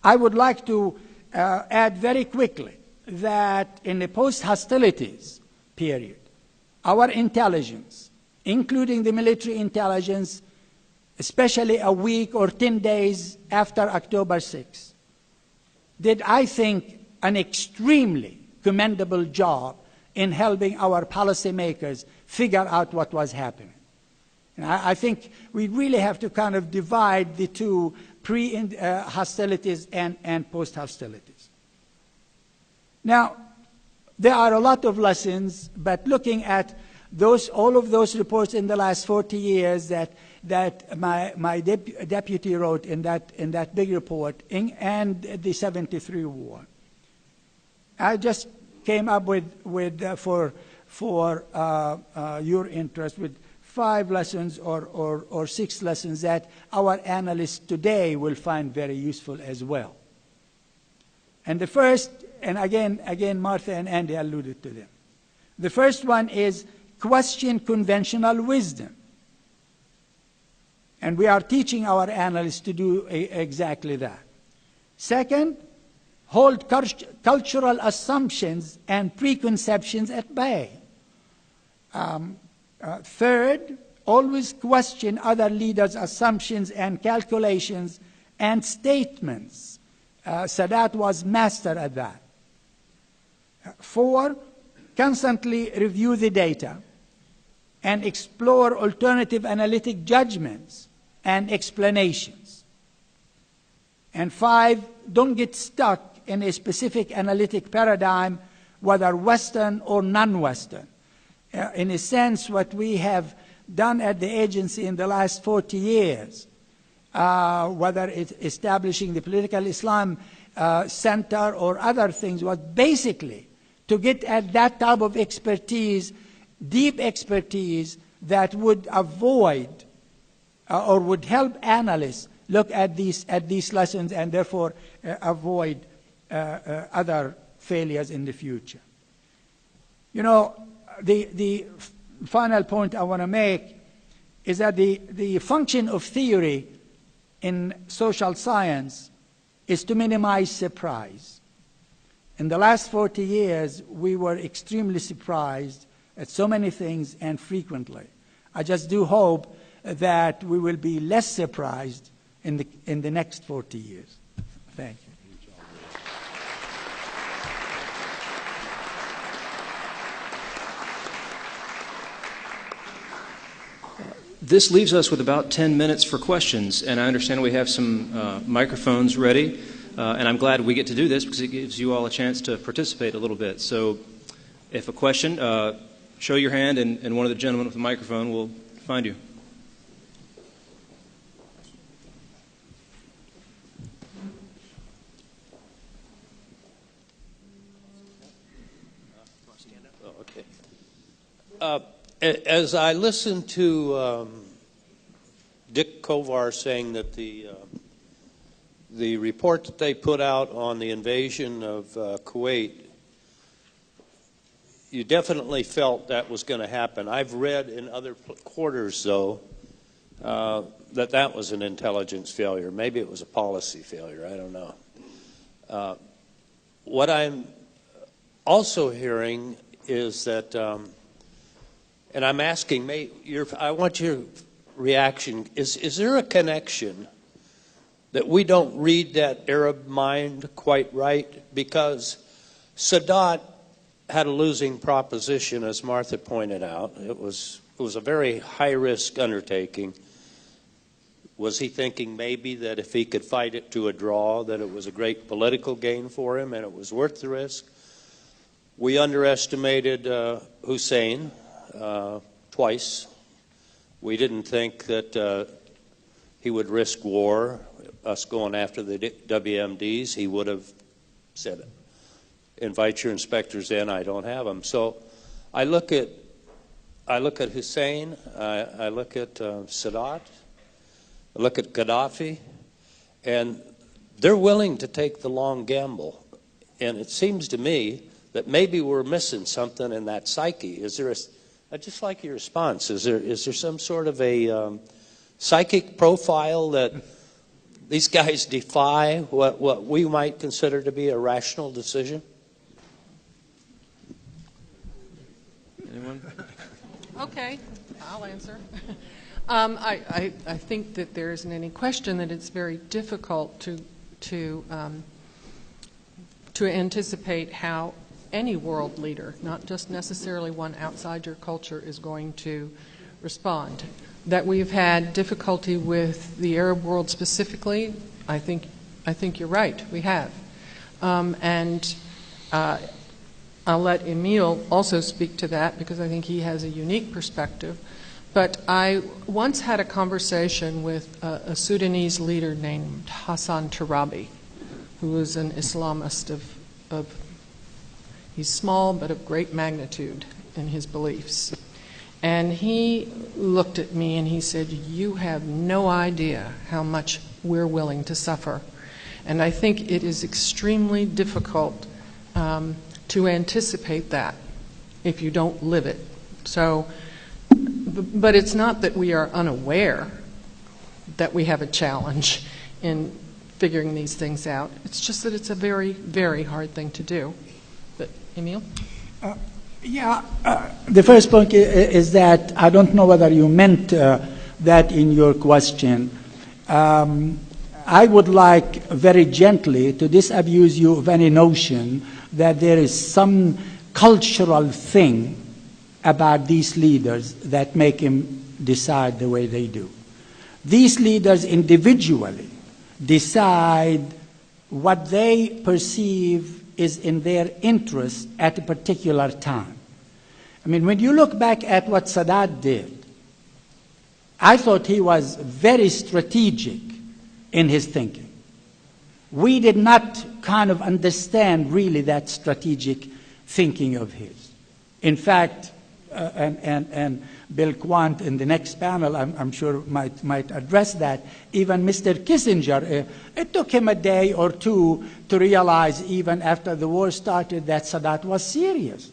I would like to add very quickly that in the post-hostilities period, our intelligence, including the military intelligence, especially a week or 10 days after October 6, did, I think, an extremely commendable job in helping our policymakers figure out what was happening. And I think we really have to kind of divide the two pre-hostilities and post-hostilities. Now, there are a lot of lessons, but looking at all of those reports in the last 40 years that my deputy wrote in that big report, and the 73 war, I just came up with for your interest, with 5 lessons or 6 lessons that our analysts today will find very useful as well. And the first, and again, Martha and Andy alluded to them. The first one is question conventional wisdom. And we are teaching our analysts to do exactly that. Second, hold cultural assumptions and preconceptions at bay. Third, always question other leaders' assumptions and calculations and statements. Sadat was master at that. 4, constantly review the data and explore alternative analytic judgments and explanations. And 5, don't get stuck in a specific analytic paradigm, whether Western or non-Western. In a sense, what we have done at the agency in the last 40 years, whether it's establishing the Political Islam Center or other things, was basically to get at that type of expertise, deep expertise, that would avoid or would help analysts look at these lessons and therefore avoid other failures in the future. You know, the final point I want to make is that the function of theory in social science is to minimize surprise. In the last 40 years, we were extremely surprised at so many things and frequently. I just do hope that we will be less surprised in the next 40 years. Thank you. This leaves us with about 10 minutes for questions, and I understand we have some microphones ready, and I'm glad we get to do this because it gives you all a chance to participate a little bit. So if a question, show your hand, and one of the gentlemen with the microphone will find you. As I listened to Dick Kovar saying that the report that they put out on the invasion of Kuwait, you definitely felt that was going to happen. I've read in other quarters, though, that was an intelligence failure. Maybe it was a policy failure. I don't know. What I'm also hearing is that, and I'm asking, I want your reaction. Is there a connection that we don't read that Arab mind quite right? Because Sadat had a losing proposition, as Martha pointed out. It was a very high-risk undertaking. Was he thinking maybe that if he could fight it to a draw, that it was a great political gain for him and it was worth the risk? We underestimated Hussein twice. We didn't think that he would risk war, us going after the WMDs. He would have said, invite your inspectors in, I don't have them. So I look at Hussein, I look at Sadat, I look at Gaddafi, and they're willing to take the long gamble. And it seems to me that maybe we're missing something in that psyche. I'd just like your response. Is there some sort of a psychic profile that these guys defy what we might consider to be a rational decision? Anyone? Okay, I'll answer. I think that there isn't any question that it's very difficult to anticipate how any world leader, not just necessarily one outside your culture, is going to respond. That we've had difficulty with the Arab world specifically, I think you're right, we have. And I'll let Emil also speak to that because I think he has a unique perspective. But I once had a conversation with a Sudanese leader named Hassan Turabi, who was an Islamist he's small but of great magnitude in his beliefs. And he looked at me and he said, "You have no idea how much we're willing to suffer." And I think it is extremely difficult to anticipate that if you don't live it. So, but it's not that we are unaware that we have a challenge in figuring these things out. It's just that it's a very, very hard thing to do. But, Emil? The first point is that I don't know whether you meant that in your question. I would like very gently to disabuse you of any notion that there is some cultural thing about these leaders that make him decide the way they do. These leaders individually decide what they perceive is in their interest at a particular time. I mean, when you look back at what Sadat did, I thought he was very strategic in his thinking. We did not kind of understand really that strategic thinking of his. In fact, and Bill Quant in the next panel, I'm sure might address that. Even Mr. Kissinger, it took him a day or two to realize, even after the war started, that Sadat was serious.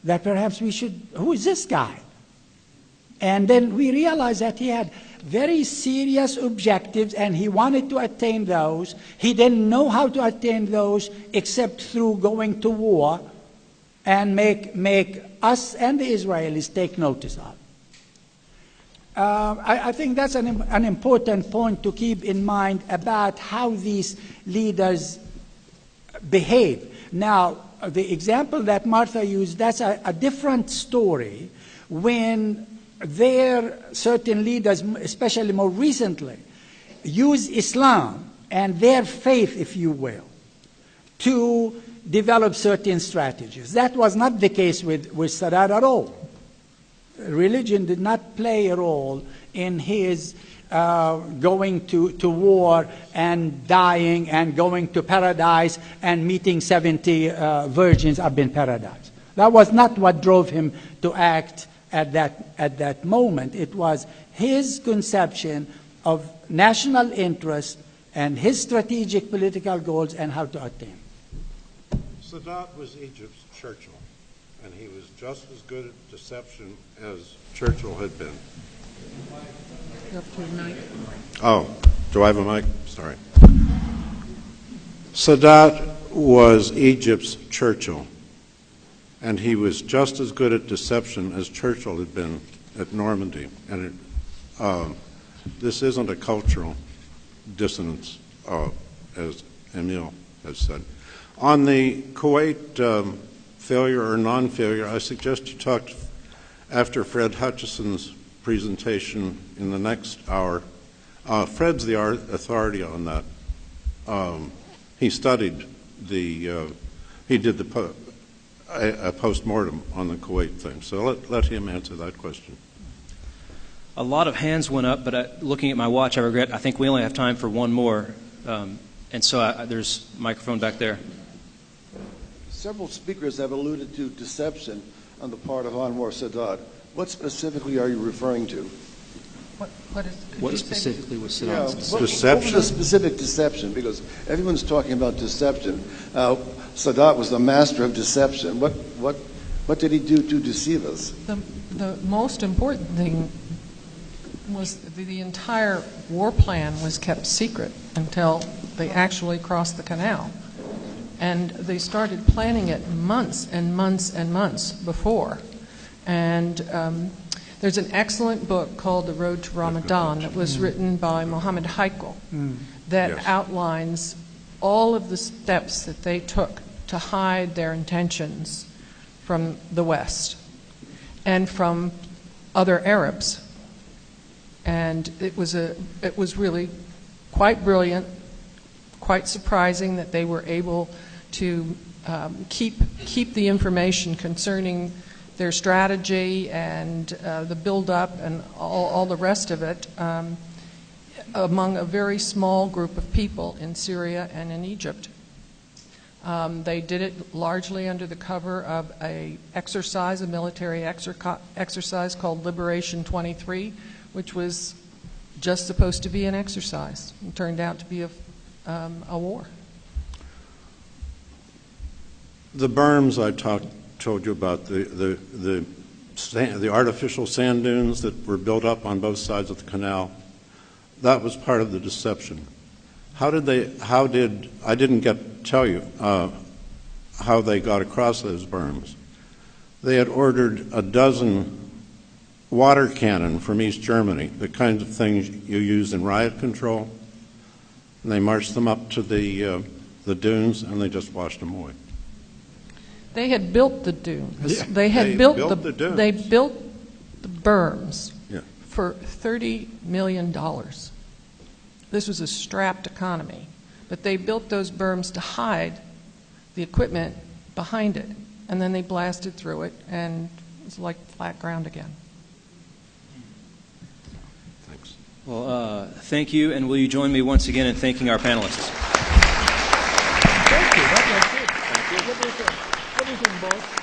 That perhaps we should, who is this guy? And then we realized that he had very serious objectives and he wanted to attain those. He didn't know how to attain those except through going to war and make us and the Israelis take notice of. I think that's an important point to keep in mind about how these leaders behave. Now, the example that Martha used, that's a different story when certain leaders, especially more recently, use Islam and their faith, if you will, to develop certain strategies. That was not the case with Sadat at all. Religion did not play a role in his going to war and dying and going to paradise and meeting 70 virgins up in paradise. That was not what drove him to act at that moment. It was his conception of national interest and his strategic political goals and how to attain. Sadat was Egypt's Churchill. and he was just as good at deception as Churchill had been. Oh, do I have a mic? Sorry. Sadat was Egypt's Churchill, and he was just as good at deception as Churchill had been at Normandy. And this isn't a cultural dissonance, as Emil has said. On the Kuwait failure or non-failure, I suggest you talk after Fred Hutchison's presentation in the next hour. Fred's the authority on that. He studied he did a post-mortem on the Kuwait thing. So let him answer that question. A lot of hands went up, but looking at my watch, I think we only have time for one more. And so there's a microphone back there. Several speakers have alluded to deception on the part of Anwar Sadat. What specifically are you referring to? What specifically was Sadat's deception? What was the specific deception? Because everyone's talking about deception. Sadat was the master of deception. What did he do to deceive us? The most important thing was the entire war plan was kept secret until they actually crossed the canal. And they started planning it months and months and months before. And there's an excellent book called The Road to Ramadan that was written by Mohammed Heikel that outlines all of the steps that they took to hide their intentions from the West and from other Arabs. And it was really quite brilliant, quite surprising that they were able to keep the information concerning their strategy and the build-up and all the rest of it among a very small group of people in Syria and in Egypt. They did it largely under the cover of a military exercise called Liberation 23, which was just supposed to be an exercise. It turned out to be a war. The berms I told you about, the artificial sand dunes that were built up on both sides of the canal, that was part of the deception. I didn't tell you how they got across those berms. They had ordered a dozen water cannon from East Germany, the kinds of things you use in riot control. And they marched them up to the dunes, and they just washed them away. They had built the dunes. Yeah, They built the dunes. They built the berms Yeah. for $30 million. This was a strapped economy. But they built those berms to hide the equipment behind it. And then they blasted through it, and it was like flat ground again. Thanks. Well, thank you, and will you join me once again in thanking our panelists? Thank you. That was good. Thank you. What do you think, both?